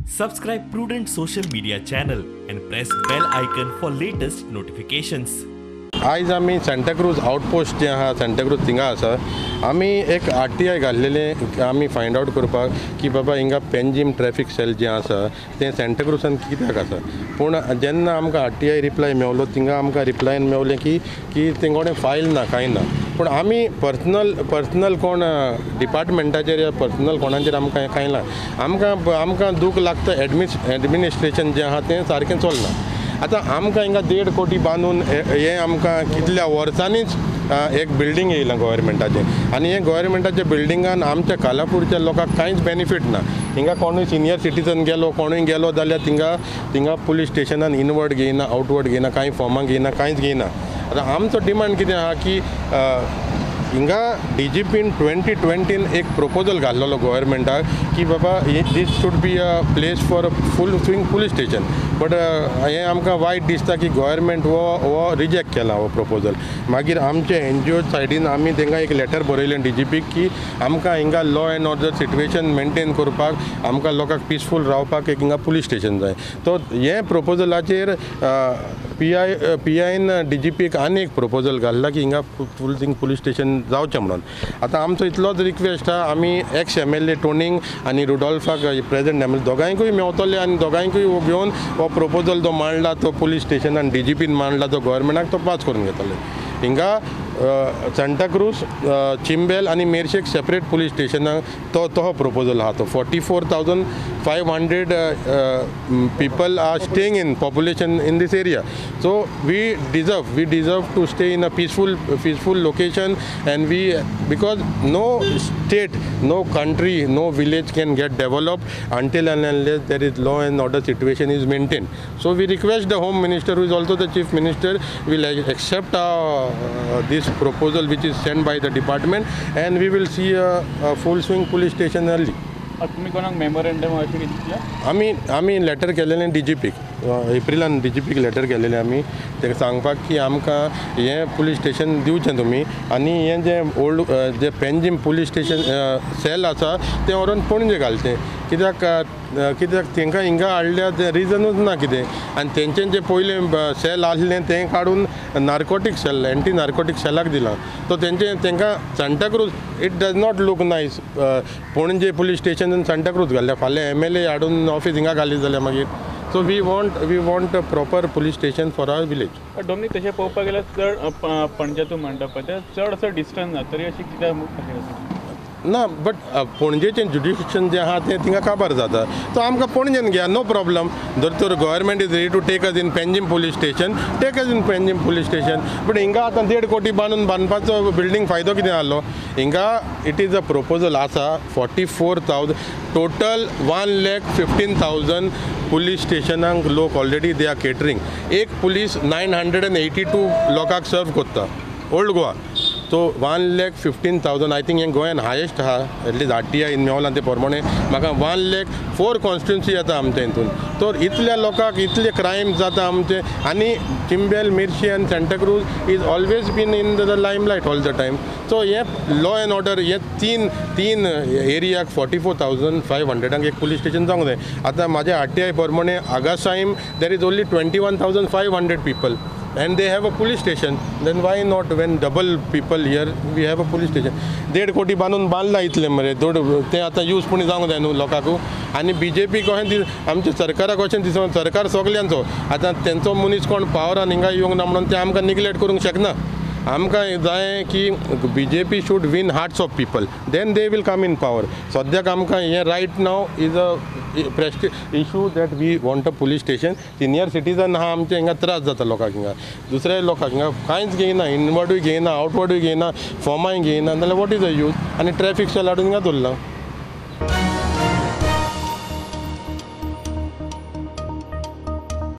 Subscribe Prudent social media channel and press bell icon for latest notifications. आज आम्ही Santacruz outpost जे आहा सांताक्रूज थिंगा आसा आम्ही एक RTI घाल्लेले आम्ही फायंड आउट करपाक की बाबा हिंगा पेंजीम ट्रॅफिक सेल जे आसा ते सांताक्रूजान कित्याक आसा पूण जेन्ना आमकां RTI रिप्लाय मेवलो थिंगा आमकां रिप्लायन मेवलें की तेंगोडे फायल ना कांय ना पूण आमी पर्सनल कोण डिपार्टमेंटाचेर या पर्सनल कोणाचेर आमकां कांय ना आमकां दूख लागता एडमिनिस्ट्रेशन जें आहा तें सारकें चलना. आतां आमकां हिंगा 1.5 कोटी बांदून हे आमकां कितल्या वर्सांनीच एक बिल्डींग येयलां गोव्हर्मेंटाचें आनी हे गोव्हर्मेंटाच्या बिल्डिंगान आमच्या कालापूरच्या लोकांक कांयच बेनिफीट ना. हिंगा कोणूय सिनियर सिटीजन गेलो कोणूय गेलो जाल्यार थिंगा पुलीस स्टेशनान इनवर्ड घेयना आउटवर्ड घेयना कांय फॉर्मां घेयना कांयच घेयना. आतां आमचो डिमांड कितें आहा की हिंगा DGPन 2020 एक प्रपोजल घाल्लो गोव्हर्मेंटाक की बाबा this should be a place for full swing police station but हें आमकां वायट दिसता की गोव्हर्मेंट वो रिजेक्ट केला हो प्रपोजल. मागीर आमचे NGO सायडीन आमी तांकां एक लेटर बरयलें DGPक की आमकां हिंगा law and order situation maintain करपाक आमकां लोकांक पिसफूल रावपाक एक हिंगा पुलीस स्टेशन जाय. तो हे प्रपोजलाचेर PIन DGPक आनी एक प्रपोजल घाल्ला की हिंगा फूल स्विंग पुलीस स्टेशन जावचें म्हणून. आतां आमचो इतलोच रिक्वेस्ट आहा आमी एक्स MLA टोनींग आनी रुडॉल्फाक प्रेजेंट MLA दोगांयकूय मेवतले आनी दोगांयकूय घेवन हो प्रपोजल जो मांडला तो पुलीस स्टेशनान DGPन मांडला तो गोव्हर्मेंटाक तो पास करून घेतले. हिंगा सांताक्रूज चिंबेल आनी मेर्शेक सेपरेट पुलीस स्टेशनाक तो प्रपोजल आहा तो 44,500 people are staying in population in this area. So we deserve to stay in a peaceful location and because no state, no country, no village can get developed until and unless there is law and order situation is maintained. So we request the Home Minister, who is also the Chief Minister, will accept this proposal which is sent by the department and we will see a full swing police station early. तुम्ही कोणाक memorandum अशें कितें आमी letter केलेलें DGPक एप्रिलान DGPक letter केलेलें आमी ताका सांगपाक की आमकां हें पुलीस स्टेशन दिवचें तुमी आनी हें जे पेंजीम पुलीस स्टेशन सेल आसा तें व्हरून पणजे घालचें कित्याक तांकां हिंगा हाडल्या तें रिजनूच ना कितें आनी तेंचें जें पयलें सेल आसलें तें काडून नार्कोटीक सेल एंटी नार्कोटीक सेलाक दिलां. तो तांकां Santacruz it does not look nice पणजे पुलीस स्टेशन आनी सांताक्रूज घाल्ल्या फाल्यां MLA हाडून ऑफीस हिंगा घाली जाल्यार मागीर. So we want a proper police station for our village. दोनी तशें पळोवपाक गेल्यार चड पणजेतून म्हणटा पळय तें चड असो डिस्टन्स ना तरी अशें कित्याक ना बट पणजेचें जुडिशियन जें आहा तें थिंगा काबार जाता तो आमकां पणजेन घेया नो प्रॉब्लम. जर तर government is ready to take us in Panjim police station take us in Panjim police station but हिंगा आतां 1.5 कोटी बांदपाचो बिल्डींग फायदो कितें आहलो. हिंगा इट इज अ प्रपोजल आसा 44,000 टोटल 1,15,000 पुलीस स्टेशनांक लोक ऑलरेडी दे आर केटरिंग. एक पुलीस 982 लोकांक सर्व करता old Goa. So 1,15,000 I think हें गोंयान हायेस्ट आहा एटलीस्ट RTI इन मेवलां ते प्रमाणे म्हाका 1,04 कॉन्स्टिट्युन्सी येता आमच्या हितून. तो इतल्या लोकांक इतले क्रायम जाता आमचे आनी चिंबेल मिर्शी आनी Santacruz is always been in the limelight all the time. So हे लॉ एंड ऑर्डर हे तीन एरियाक 44,500 एक पुलीस स्टेशन जावंक जाय. आतां म्हाज्या RTI प्रमाणे Agassaim there is only 21,500 people and they have a police station. Then why not when double people here we have a police station. 1.5 कोटी बांदला इतले मरे तें आतां यूज पूण जावंक जाय न्हू लोकांक. आनी BJP कशें आमच्या सरकाराक कशें दिसता सरकार सगल्यांचो आतां तेंचो मनीस कोण पावरान हिंगा येवंक ना म्हणून ते आमकां निग्लेक्ट करूंक शकना. आमकां जाय की BJP should win hearts of people then they will come in power. सद्याक आमकां हें right now is a prestige issue that we want a police station. Senior citizen आहा आमचे हिंगा त्रास जाता लोकांक हिंगा दुसऱ्या लोकांक हिंगा कांयच घेयना इनवर्डूय घेयना आउटवर्डूय घेयना फॉर्माय घेयना जाल्यार वॉट इज अ यूज आनी ट्रॅफीक सेल हाडून हिंगा दवरला.